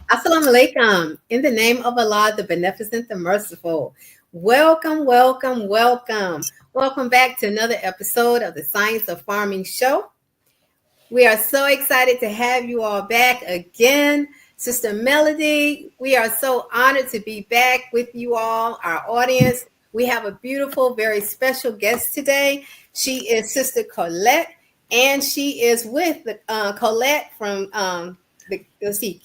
Assalamu alaikum. In the name of Allah, the Beneficent, the Merciful. Welcome, welcome, welcome. Welcome back to another episode of the Science of Farming show. We are so excited to have you all back again. Sister Melody, we are so honored to be back with you all, our audience. We have a beautiful, very special guest today. She is Sister Colette, and she is with Colette from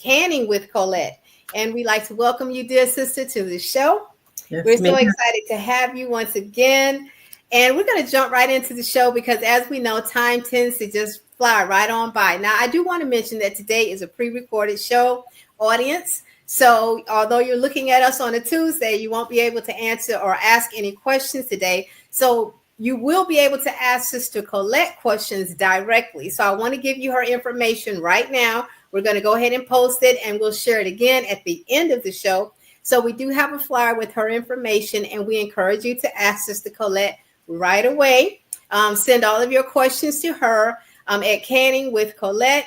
Canning with Colette. And we'd like to welcome you, dear sister, to the show. Yes, we're so excited to have you once again. And we're going to jump right into the show because, as we know, time tends to just fly right on by. Now, I do want to mention that today is a pre-recorded show, audience. So although you're looking at us on a Tuesday, you won't be able to answer or ask any questions today. So you will be able to ask Sister Colette questions directly. So I want to give you her information right now. We're going to go ahead and post it, and we'll share it again at the end of the show. So we do have a flyer with her information, and we encourage you to ask Sister Colette right away. Send all of your questions to her at Canning with Colette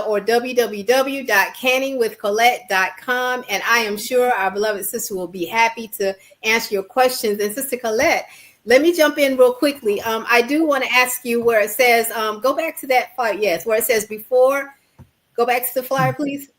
or www.canningwithcolette.com. And I am sure our beloved sister will be happy to answer your questions. And Sister Colette, let me jump in real quickly. I do want to ask you where it says, go back to that flyer. Yes, where it says before. Go back to the flyer, please.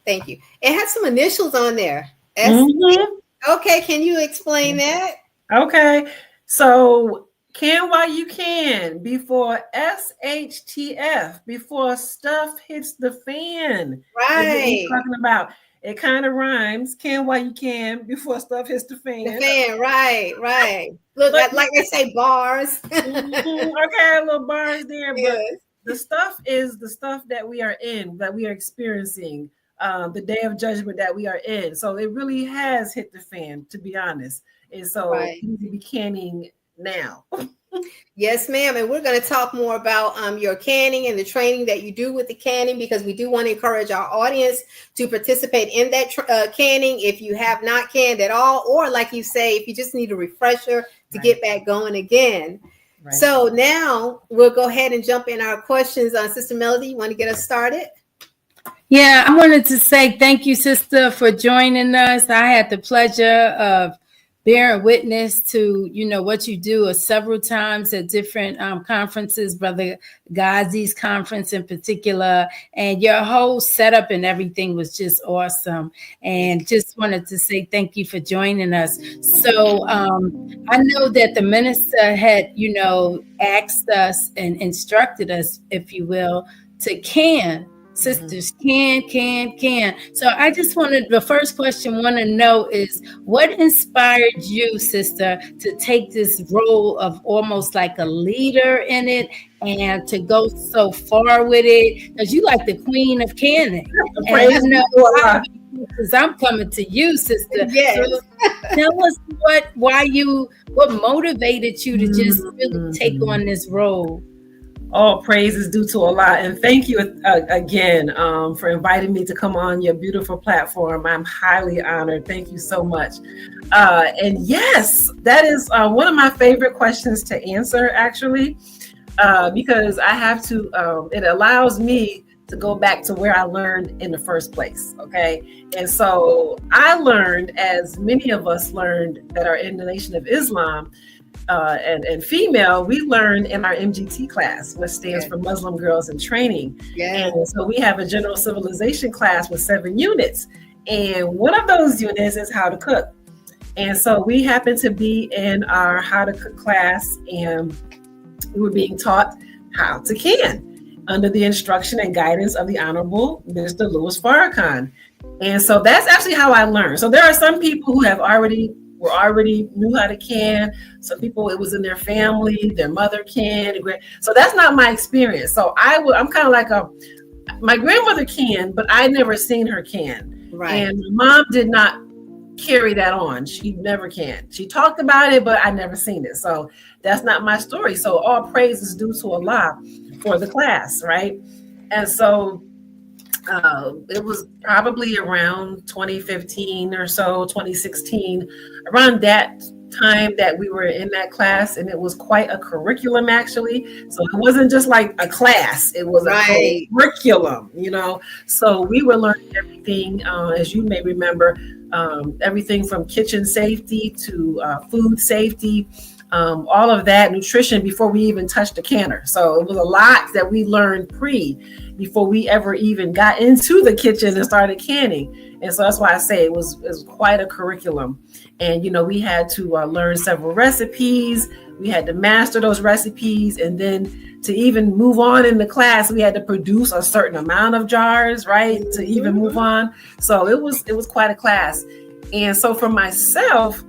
Thank you. It has some initials on there. Okay, can you explain that? Okay, so can while you can before SHTF, before stuff hits the fan. Right. Talking about it kind of rhymes. Can while you can before stuff hits the fan. The fan, right. Look, like they say, bars. Okay, a little bars there, yes. But the stuff is the stuff that we are in, that we are experiencing, the day of judgment that we are in. So it really has hit the fan, to be honest. And so you need to be canning now. Yes, ma'am. And we're going to talk more about your canning and the training that you do with the canning, because we do want to encourage our audience to participate in that canning if you have not canned at all, or like you say, if you just need a refresher to get back going again. Right. So now we'll go ahead and jump in our questions. Sister Melody, you want to get us started? Yeah, I wanted to say thank you, sister, for joining us. I had the pleasure of bearing witness to, what you do several times at different conferences, Brother Ghazi's conference in particular, and your whole setup and everything was just awesome. And just wanted to say thank you for joining us. So I know that the minister had, asked us and instructed us, if you will, to can. Sisters can. So I just the first question want to know is, what inspired you, sister, to take this role of almost like a leader in it and to go so far with it? Because you like the queen of canning. Because I'm coming to you, sister. Yes. So tell us what motivated you to just really take on this role. All praise is due to Allah, and thank you again for inviting me to come on your beautiful platform. I'm highly honored. Thank you so much. And yes, that is one of my favorite questions to answer, actually, because I have to. It allows me to go back to where I learned in the first place. Okay, and so I learned, as many of us learned that are in the Nation of Islam, and female, we learned in our MGT class, which stands for Muslim Girls in Training. And so we have a general civilization class with 7 units. And one of those units is how to cook. And so we happened to be in our how to cook class, and we were being taught how to can under the instruction and guidance of the Honorable Mr. Louis Farrakhan. And so that's actually how I learned. So there are some people who have already knew how to can. Some people, it was in their family, their mother can. So that's not my experience. So I'm kind of like my grandmother can, but I never seen her can. Right. And my mom did not carry that on. She never can. She talked about it, but I never seen it. So that's not my story. So all praise is due to Allah for the class, right? And so it was probably around 2015 or so, 2016, around that time that we were in that class, and it was quite a curriculum actually. So it wasn't just like a class, it was a curriculum, So we were learning everything, as you may remember, everything from kitchen safety to food safety, all of that, nutrition, before we even touched the canner. So it was a lot that we learned before we ever even got into the kitchen and started canning. And so that's why I say it was quite a curriculum. And, we had to learn several recipes. We had to master those recipes. And then to even move on in the class, we had to produce a certain amount of jars, right? To even move on. So it was quite a class. And so for myself,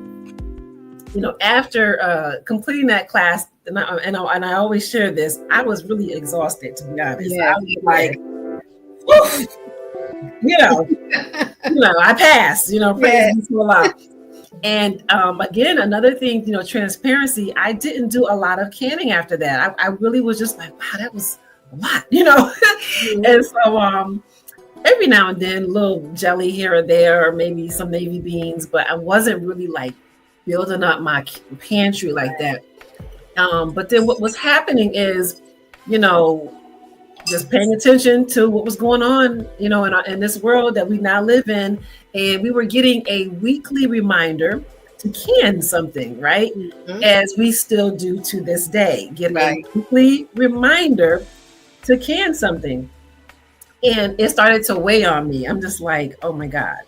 after completing that class, and I always share this, I was really exhausted, to be honest. I was like, I passed, praise to Allah. And again, another thing, transparency, I didn't do a lot of canning after that. I really was just like, wow, that was a lot, And so every now and then, a little jelly here or there, or maybe some navy beans, but I wasn't really like building up my pantry like that. But then what was happening is, just paying attention to what was going on, in this world that we now live in. And we were getting a weekly reminder to can something, right? Mm-hmm. As we still do to this day, get a weekly reminder to can something. And it started to weigh on me. I'm just like, oh my God,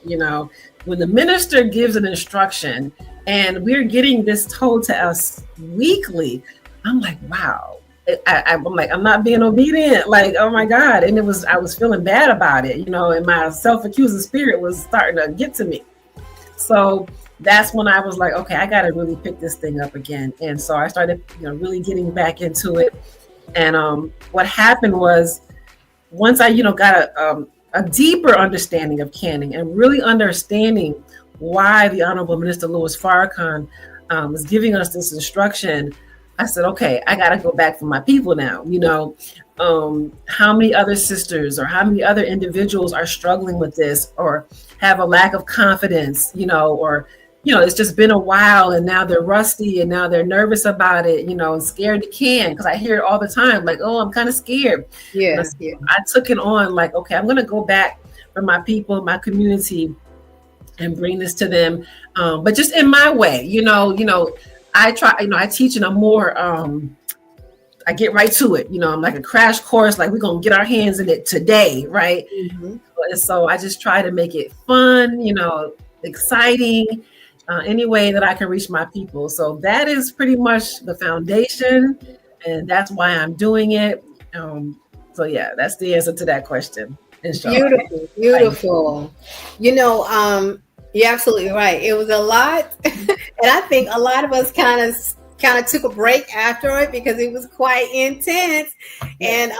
when the minister gives an instruction and we're getting this told to us weekly, I'm like, wow. I'm like, I'm not being obedient. Like, oh my God. And I was feeling bad about it, and my self-accusing spirit was starting to get to me. So that's when I was like, okay, I got to really pick this thing up again. And so I started, really getting back into it. And what happened was, once I, got a deeper understanding of canning and really understanding why the Honorable Minister Louis Farrakhan was giving us this instruction, I said, okay, I got to go back for my people now. How many other sisters or how many other individuals are struggling with this or have a lack of confidence, or, it's just been a while and now they're rusty and now they're nervous about it, and scared to can, because I hear it all the time, like, oh, I'm kind of scared. Yeah. I took it on like, okay, I'm going to go back for my people, my community, and bring this to them. But just in my way, I try, I teach in a more, I get right to it, I'm like a crash course, like we're going to get our hands in it today. Right. Mm-hmm. And so I just try to make it fun, exciting, any way that I can reach my people. So that is pretty much the foundation, and that's why I'm doing it. So yeah, that's the answer to that question. Beautiful. You're absolutely right. It was a lot. And I think a lot of us kind of took a break after it because it was quite intense. And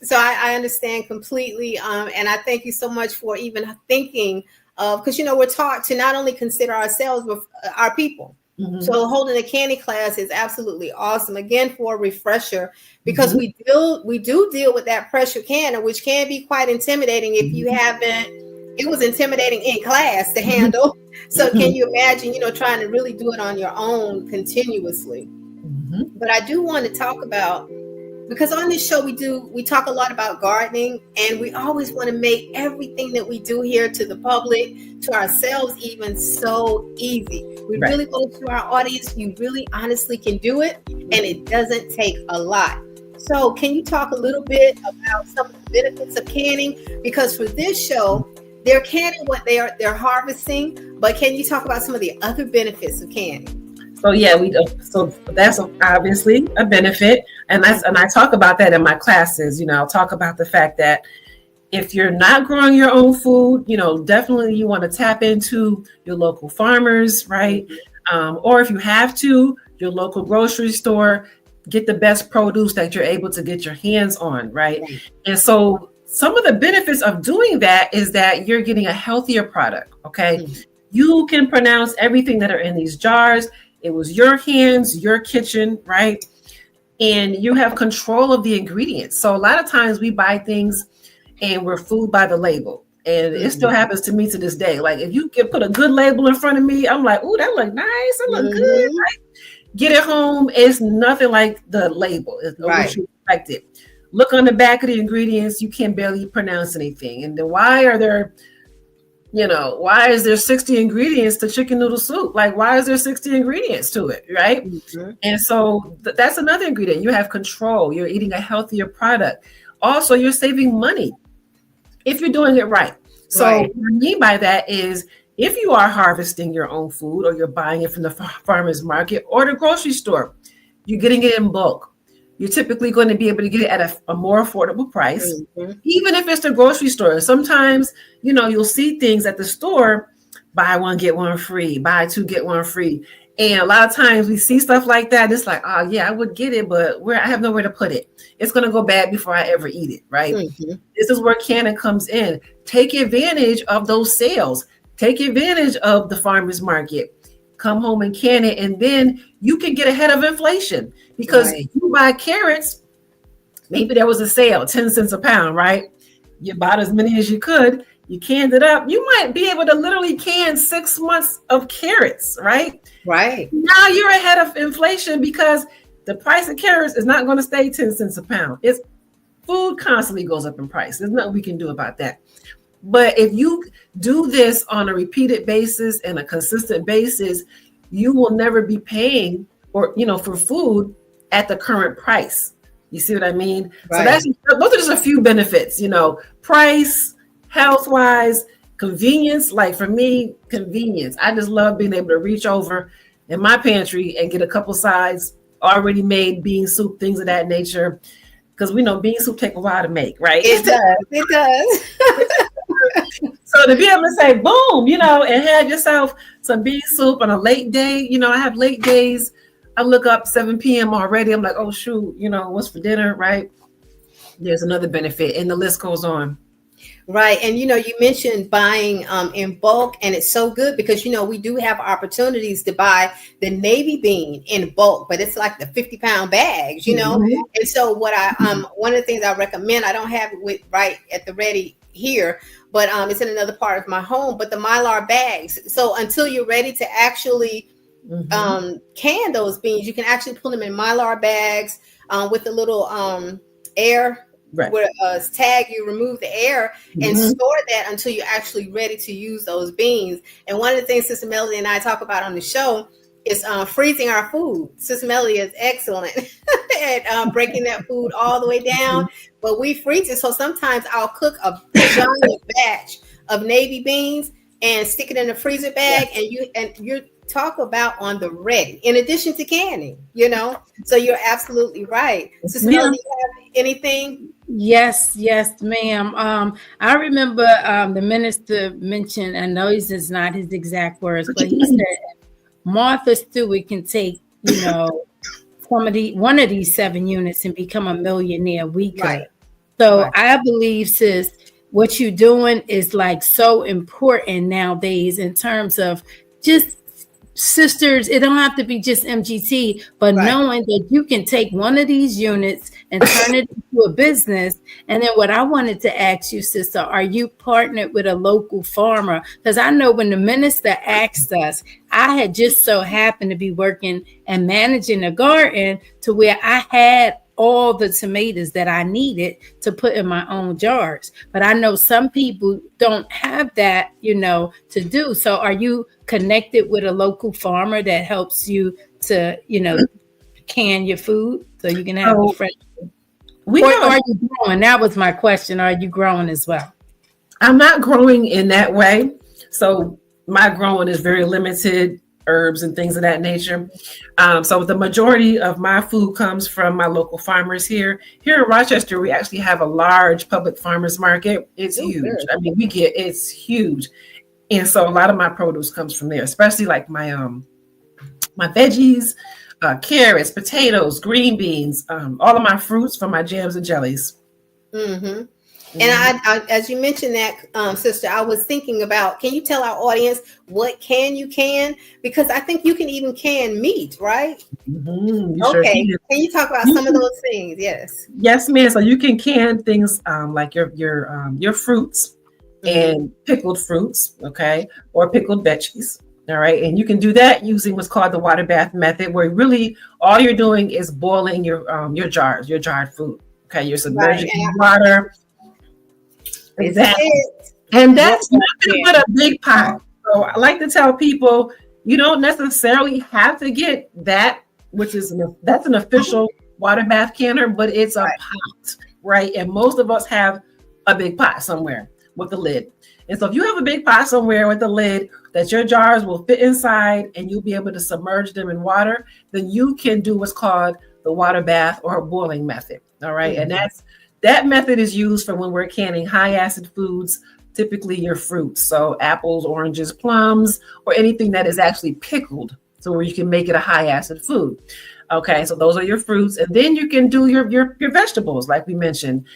so I understand completely. And I thank you so much for even thinking of, because, we're taught to not only consider ourselves, but our people. Mm-hmm. So holding a candy class is absolutely awesome. Again, for a refresher, because mm-hmm. we do deal with that pressure canner, which can be quite intimidating if you haven't. It was intimidating in class to handle. So can you imagine, trying to really do it on your own continuously? Mm-hmm. But I do want to talk about because on this show we talk a lot about gardening, and we always want to make everything that we do here to the public, to ourselves even, so easy. We Right. really want to show our audience you really honestly can do it, and it doesn't take a lot. So can you talk a little bit about some of the benefits of canning? Because for this show, they're canning what they're harvesting, but can you talk about some of the other benefits of canning? So yeah, so that's obviously a benefit, and I talk about that in my classes. I'll talk about the fact that if you're not growing your own food, definitely you want to tap into your local farmers, right? Or if you have to, your local grocery store, get the best produce that you're able to get your hands on, right? And so some of the benefits of doing that is that you're getting a healthier product, okay? You can pronounce everything that are in these jars. It was your hands, your kitchen, right? And you have control of the ingredients. So a lot of times we buy things and we're fooled by the label. And it still happens to me to this day. Like if you can put a good label in front of me, I'm like, ooh, that look nice. That look good. Right? Get it home. It's nothing like the label. It's what you expected. Look on the back of the ingredients. You can barely pronounce anything. And then why is there 60 ingredients to chicken noodle soup? Like, why is there 60 ingredients to it, right? And so that's another ingredient. You have control. You're eating a healthier product. Also, you're saving money if you're doing it right. So what I mean by that is if you are harvesting your own food or you're buying it from the farmer's market or the grocery store, you're getting it in bulk. You're typically going to be able to get it at a more affordable price, even if it's the grocery store. Sometimes, you'll see things at the store, buy one, get one free, buy two, get one free. And a lot of times we see stuff like that. It's like, oh yeah, I would get it, but I have nowhere to put it. It's going to go bad before I ever eat it, right? This is where canning comes in. Take advantage of those sales. Take advantage of the farmer's market. Come home and can it, and then you can get ahead of inflation because you buy carrots. Maybe there was a sale, 10 cents a pound, right? You bought as many as you could. You canned it up. You might be able to literally can 6 months of carrots, right? Right. Now you're ahead of inflation because the price of carrots is not going to stay 10 cents a pound. Food constantly goes up in price. There's nothing we can do about that. But if you do this on a repeated basis and a consistent basis, you will never be paying for food at the current price. You see what I mean? Right. So those are just a few benefits, price, health-wise, convenience. Like for me, convenience. I just love being able to reach over in my pantry and get a couple sides, already made bean soup, things of that nature. Because we know bean soup take a while to make, right? It does. So to be able to say, boom, and have yourself some bean soup on a late day. I have late days. I look up 7 p.m. already. I'm like, oh, shoot, what's for dinner, right? There's another benefit, and the list goes on. Right. And, you mentioned buying in bulk, and it's so good because, we do have opportunities to buy the navy bean in bulk, but it's like the 50-pound bags, And so what one of the things I recommend, I don't have it right at the ready here, but it's in another part of my home, but the Mylar bags. So until you're ready to actually can those beans, you can actually put them in Mylar bags with a little air where tag, you remove the air and store that until you're actually ready to use those beans. And one of the things Sister Melody and I talk about on the show is freezing our food. Sister Melody is excellent at breaking that food all the way down, but we freeze it. So sometimes I'll cook a giant batch of navy beans and stick it in a freezer bag, and you talk about on the ready, in addition to canning, So you're absolutely right. Sister Melody, do you have anything? Yes, ma'am. I remember the minister mentioned, I know it's not his exact words, but he said Martha Stewart can take, one of these 7 units and become a millionaire. We could. Right. So I believe, sis, what you're doing is like so important nowadays in terms of just sisters. It don't have to be just MGT, but knowing that you can take one of these units and turn it into a business. And then what I wanted to ask you, sister, are you partnered with a local farmer? Because I know when the minister asked us, I had just so happened to be working and managing a garden to where I had all the tomatoes that I needed to put in my own jars. But I know some people don't have that, to do. So are you connected with a local farmer that helps you to, can your food so you can have a fresh? Are you growing? That was my question. Are you growing as well? I'm not growing in that way. So my growing is very limited, herbs and things of that nature. So the majority of my food comes from my local farmers here. Here in Rochester, we actually have a large public farmers market. It's huge. Good. I mean, it's huge. And so a lot of my produce comes from there, especially like my veggies, carrots, potatoes, green beans, all of my fruits from my jams and jellies. Mm-hmm. And I, as you mentioned that, sister, I was thinking about, can you tell our audience what you can? Because I think you can even can meat, right? Mm-hmm. Okay. Sure can you talk about some of those things? Yes. Yes, ma'am. So you can can things like your fruits and pickled fruits, okay, or pickled veggies. All right. And you can do that using what's called the water bath method, where really all you're doing is boiling your jarred food. Okay. You're submerging in water. Exactly. And that's nothing but a big pot. So I like to tell people, you don't necessarily have to get that, that's an official water bath canner, but it's a pot, right? And most of us have a big pot somewhere with a lid. And so if you have a big pot somewhere with a lid that your jars will fit inside and you'll be able to submerge them in water, then you can do what's called the water bath or boiling method. All right. Mm-hmm. And that method is used for when we're canning high acid foods, typically your fruits. So apples, oranges, plums, or anything that is actually pickled. So where you can make it a high acid food. Okay, so those are your fruits. And then you can do your vegetables, like we mentioned,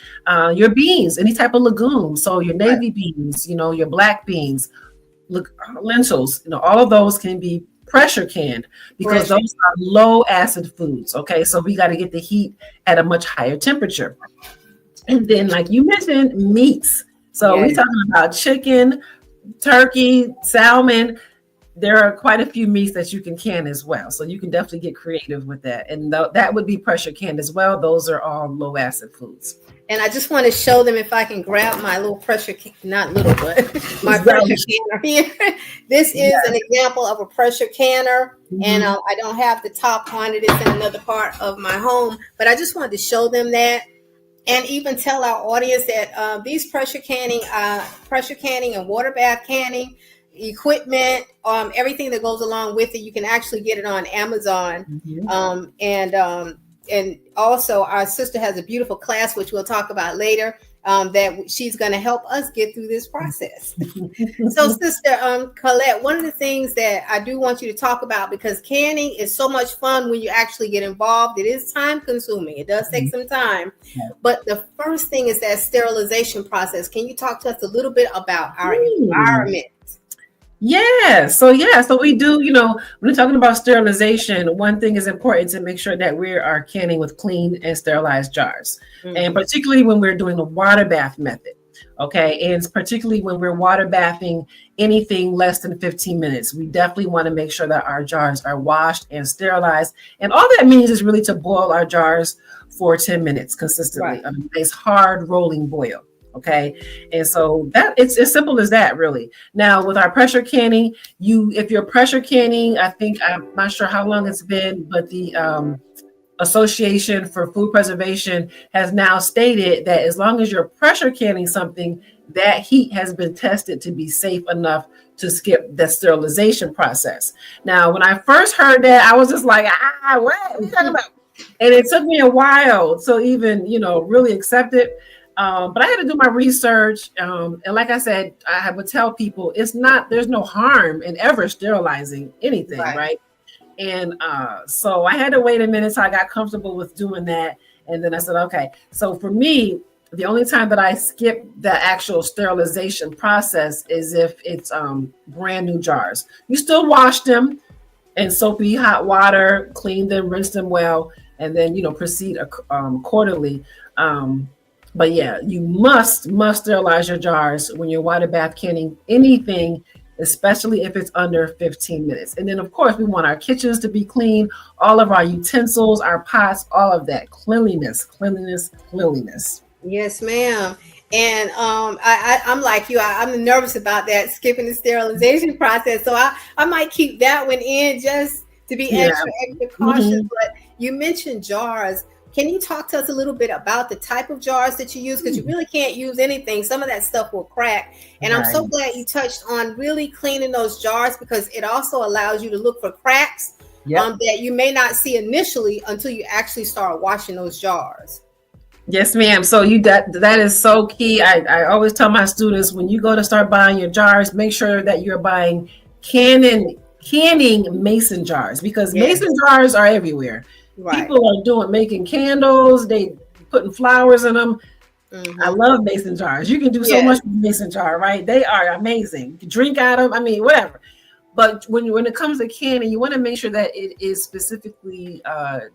your beans, any type of legume. So your navy beans, your black beans, lentils, all of those can be pressure canned because those are low acid foods. Okay, so we got to get the heat at a much higher temperature. And then, like you mentioned, meats. So we're talking about chicken, turkey, salmon. There are quite a few meats that you can can as well. So you can definitely get creative with that. And that would be pressure canned as well. Those are all low acid foods. And I just want to show them, if I can grab my little pressure, not little, but my pressure canner here. This is an example of a pressure canner. Mm-hmm. And I don't have the top on it. It's in another part of my home. But I just wanted to show them that. And even tell our audience that these pressure canning and water bath canning equipment, everything that goes along with it, you can actually get it on Amazon. Mm-hmm. And also our sister has a beautiful class, which we'll talk about later, that she's going to help us get through this process. So sister Colette, one of the things that I do want you to talk about, because canning is so much fun when you actually get involved, it is time consuming. It does take some time. But the first thing is that sterilization process. Can you talk to us a little bit about our environment? So we do, when we're talking about sterilization, one thing is important to make sure that we are canning with clean and sterilized jars. Mm-hmm. And particularly when we're doing the water bath method. Okay. And particularly when we're water bathing anything less than 15 minutes, we definitely want to make sure that our jars are washed and sterilized. And all that means is really to boil our jars for 10 minutes consistently. A nice hard rolling boil. Okay. And so that it's as simple as that, really. Now with our pressure canning, if you're pressure canning, I'm not sure how long it's been, but the Association for Food Preservation has now stated that as long as you're pressure canning something, that heat has been tested to be safe enough to skip the sterilization process. Now, when I first heard that, I was just like, what are you talking about? And it took me a while to even, really accept it. But I had to do my research. And like I said, I would tell people there's no harm in ever sterilizing anything, right? And so I had to wait a minute till I got comfortable with doing that. And then I said, okay. So for me, the only time that I skip the actual sterilization process is if it's brand new jars. You still wash them in soapy hot water, clean them, rinse them well, and then, proceed quarterly. But yeah, you must sterilize your jars when you're water bath canning anything especially if it's under 15 minutes. And then, of course, we want our kitchens to be clean, all of our utensils, our pots, all of that. Cleanliness, cleanliness, cleanliness. Yes, ma'am. And I'm like you. I'm nervous about that, skipping the sterilization process. So I might keep that one in just to be extra cautious. Mm-hmm. But you mentioned jars. Can you talk to us a little bit about the type of jars that you use? Because you really can't use anything. Some of that stuff will crack. And I'm so glad you touched on really cleaning those jars, because it also allows you to look for cracks that you may not see initially until you actually start washing those jars. Yes, ma'am. So that is so key. I always tell my students, when you go to start buying your jars, make sure that you're buying canning mason jars, because mason jars are everywhere. Right. People are making candles, they putting flowers in them. Mm-hmm. I love mason jars. You can do so much with mason jar, right? They are amazing. You can drink out of them. I mean, whatever. But when it comes to canning, you want to make sure that it is specifically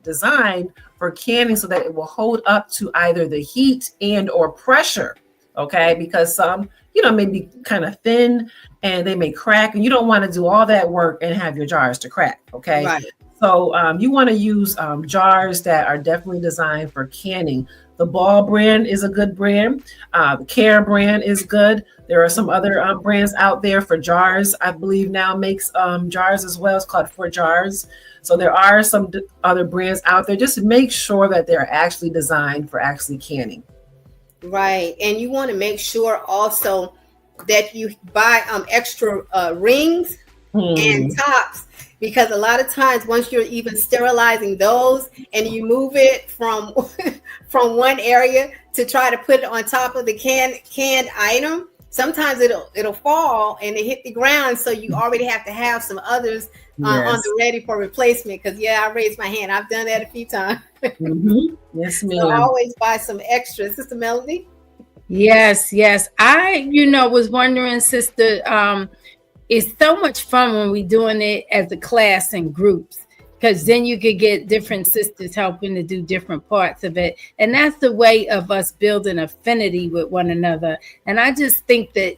designed for canning so that it will hold up to either the heat and or pressure. Okay, because some, may be kind of thin and they may crack, and you don't want to do all that work and have your jars to crack. Okay, right. So you want to use jars that are definitely designed for canning. The Ball brand is a good brand. The Care brand is good. There are some other brands out there for jars. I believe now makes jars as well. It's called For Jars. So there are some other brands out there. Just make sure that they're actually designed for actually canning. Right. And you want to make sure also that you buy extra rings and tops, because a lot of times once you're even sterilizing those and you move it from one area to try to put it on top of the canned item, sometimes it'll fall and it hit the ground. So you already have to have some others on the ready for replacement. Because I raised my hand. I've done that a few times. Mm-hmm. Yes, ma'am. So always buy some extra. Sister Melody? Yes. I, was wondering, Sister, it's so much fun when we're doing it as a class in groups, because then you could get different sisters helping to do different parts of it. And that's the way of us building affinity with one another. And I just think that,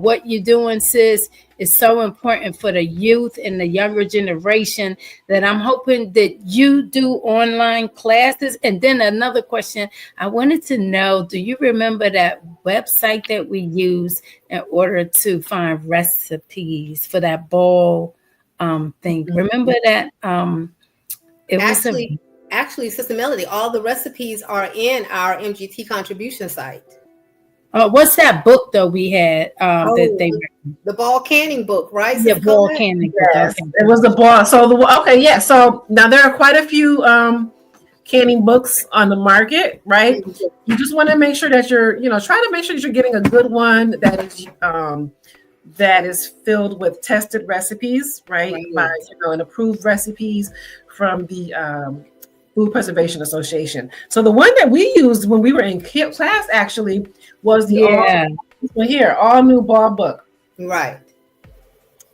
what you're doing, sis, is so important for the youth and the younger generation, that I'm hoping that you do online classes. And then another question, I wanted to know, do you remember that website that we use in order to find recipes for that ball thing? Remember that? Actually, Sister Melody, all the recipes are in our MGT contribution site. What's that book though we had that they the ball canning book, right? Yeah, ball canning. Yes, it was the ball. So so now there are quite a few canning books on the market, right? You just want to make sure that you're, try to make sure that you're getting a good one that is filled with tested recipes, right? By and approved recipes from the Food Preservation Association. So the one that we used when we were in class actually was the all new ball book, right?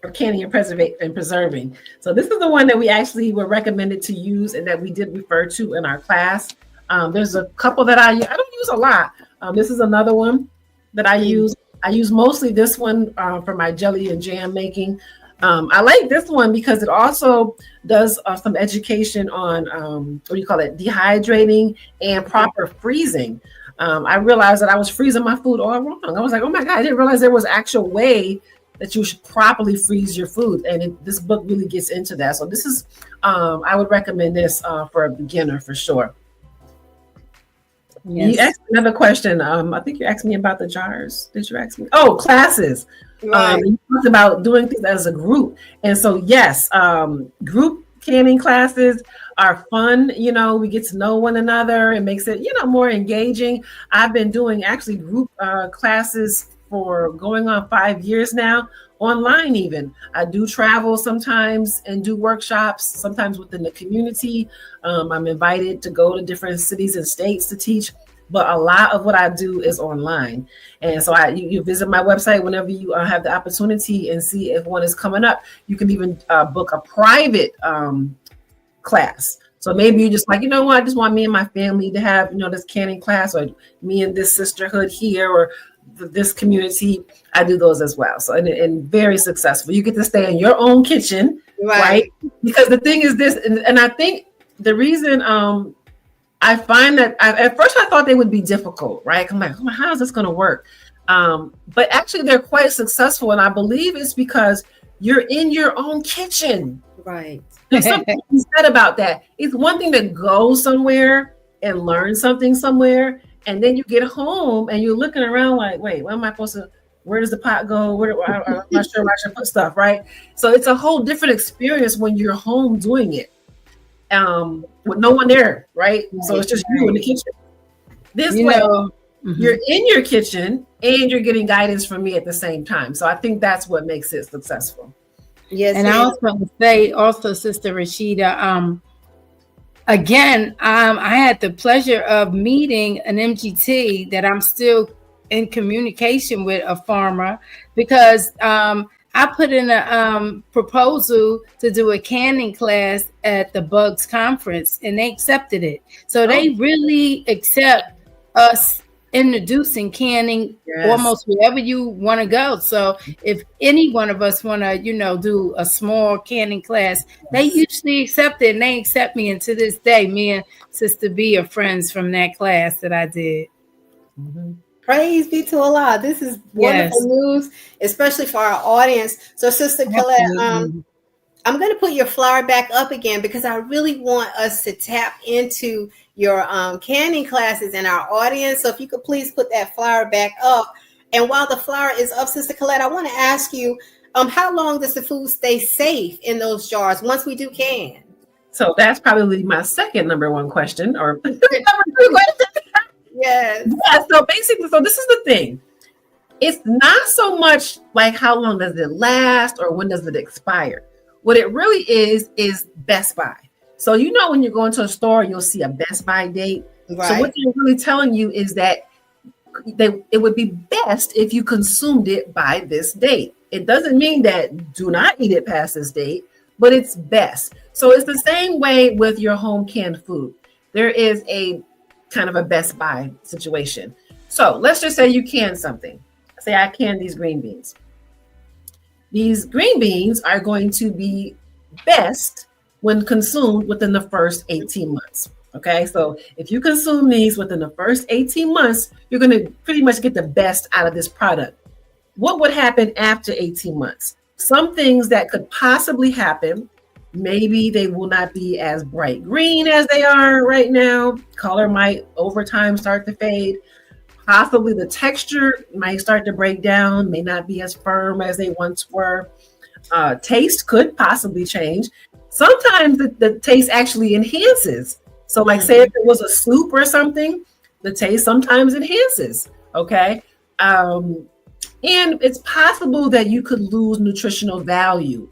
For canning and preserving. So this is the one that we actually were recommended to use and that we did refer to in our class. There's a couple that I don't use a lot. This is another one that I use. I use mostly this one for my jelly and jam making. I like this one because it also does some education on dehydrating and proper freezing. I realized that I was freezing my food all wrong. I was like, oh my God, I didn't realize there was an actual way that you should properly freeze your food. And this book really gets into that. So this is, I would recommend this for a beginner for sure. Yes. You asked another question. I think you asked me about the jars. Did you ask me? Oh, classes. Right. You talked about doing things as a group. And so, yes, group canning classes are fun. We get to know one another. It makes it, more engaging. I've been doing actually group classes for going on 5 years now, online even. I do travel sometimes and do workshops, sometimes within the community. I'm invited to go to different cities and states to teach, but a lot of what I do is online. And so you visit my website whenever you have the opportunity and see if one is coming up. You can even book a private class. So maybe you're just like, I just want me and my family to have, this canning class, or me and this sisterhood here, or this community, I do those as well. So, and very successful. You get to stay in your own kitchen, right? Because the thing is this, and I think the reason I find that at first I thought they would be difficult, right? I'm like, how is this going to work? But actually they're quite successful. And I believe it's because you're in your own kitchen. Right. There's something to be said about that. It's one thing to go somewhere and learn something somewhere. And then you get home and you're looking around like, wait, where does the pot go? I'm not sure where I should put stuff, right? So it's a whole different experience when you're home doing it. With no one there, right? So it's just you in the kitchen. This way, you're in your kitchen and you're getting guidance from me at the same time. So I think that's what makes it successful. Yes. And I also want to say, Sister Rashida, again, I had the pleasure of meeting an MGT that I'm still in communication with, a farmer, because I put in a proposal to do a canning class at the Bugs conference, and they accepted it. So they really accept us introducing canning almost wherever you want to go. So if any one of us want to, do a small canning class, they usually accept it, and they accept me. And to this day, me and Sister B are friends from that class that I did. Mm-hmm. Praise be to Allah. This is wonderful news, especially for our audience. So, Sister Colette, I'm going to put your flyer back up again because I really want us to tap into your canning classes and our audience. So if you could please put that flyer back up. And while the flyer is up, Sister Colette, I want to ask you, how long does the food stay safe in those jars once we do can? So that's probably my second number one question, or number 2 question. Yes. Yeah, so basically, this is the thing. It's not so much like how long does it last or when does it expire. What it really is best by. So when you go into a store, you'll see a best by date. Right. So what they're really telling you is that it would be best if you consumed it by this date. It doesn't mean that do not eat it past this date, but it's best. So it's the same way with your home canned food. There is a kind of a best by situation. So let's just say you can something. Say I can these green beans. These green beans are going to be best when consumed within the first 18 months. Okay, so if you consume these within the first 18 months, you're going to pretty much get the best out of this product. What would happen after 18 months? Some things that could possibly happen. Maybe they will not be as bright green as they are right now. Color might over time start to fade. Possibly the texture might start to break down, may not be as firm as they once were. Taste could possibly change. Sometimes the taste actually enhances. So like say if it was a soup or something, the taste sometimes enhances, okay? And it's possible that you could lose nutritional value.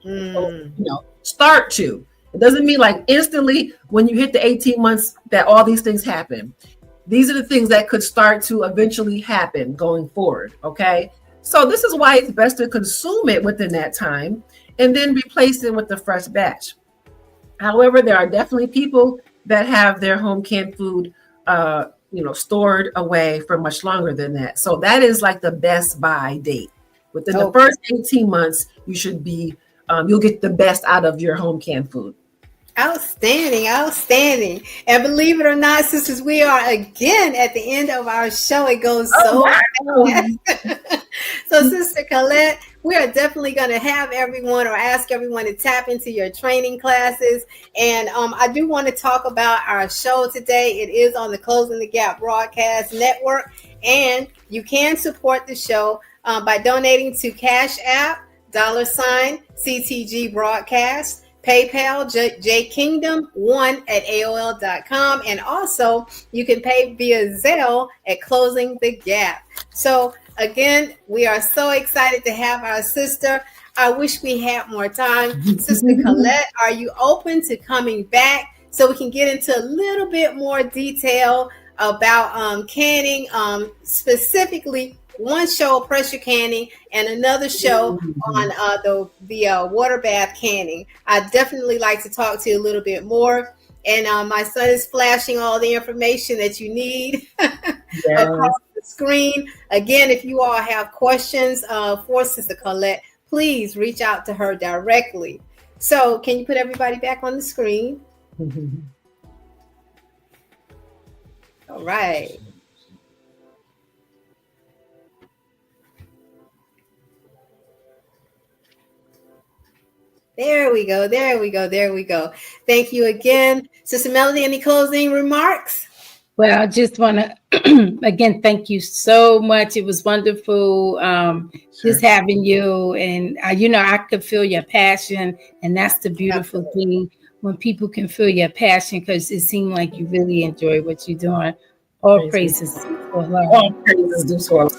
So, start to. It doesn't mean like instantly when you hit the 18 months that all these things happen. These are the things that could start to eventually happen going forward, okay? So this is why it's best to consume it within that time and then replace it with the fresh batch. However, there are definitely people that have their home canned food, stored away for much longer than that. So that is like the best buy date. Within the first 18 months, you should be you'll get the best out of your home canned food. Outstanding. And believe it or not, sisters, we are again at the end of our show. It goes fast. So, Sister Colette, we are definitely going to have everyone or ask everyone to tap into your training classes. And I do want to talk about our show today. It is on the Closing the Gap Broadcast Network. And you can support the show by donating to Cash App, $CTG Broadcast, PayPal, jkingdom1@aol.com. And also you can pay via Zelle at Closing the Gap. So again, we are so excited to have our sister. I wish we had more time. Sister Colette, are you open to coming back so we can get into a little bit more detail about canning, specifically one show, pressure canning, and another show on the water bath canning. I'd definitely like to talk to you a little bit more. And my son is flashing all the information that you need across the screen. Again, if you all have questions for Sister Colette, please reach out to her directly. So can you put everybody back on the screen? All right. There we go. There we go. There we go. Thank you again. Sister Melody, any closing remarks? Well, I just want to, again, thank you so much. It was wonderful just having you. And, I could feel your passion. And that's the beautiful thing, when people can feel your passion, because it seemed like you really enjoy what you're doing. All praises to Allah. All praises due to Allah.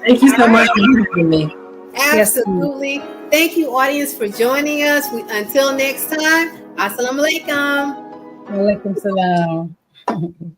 Thank you so much for having me. Absolutely. Yes. Thank you, audience, for joining us. Until next time, Assalamu alaikum. Wa alaikum salam.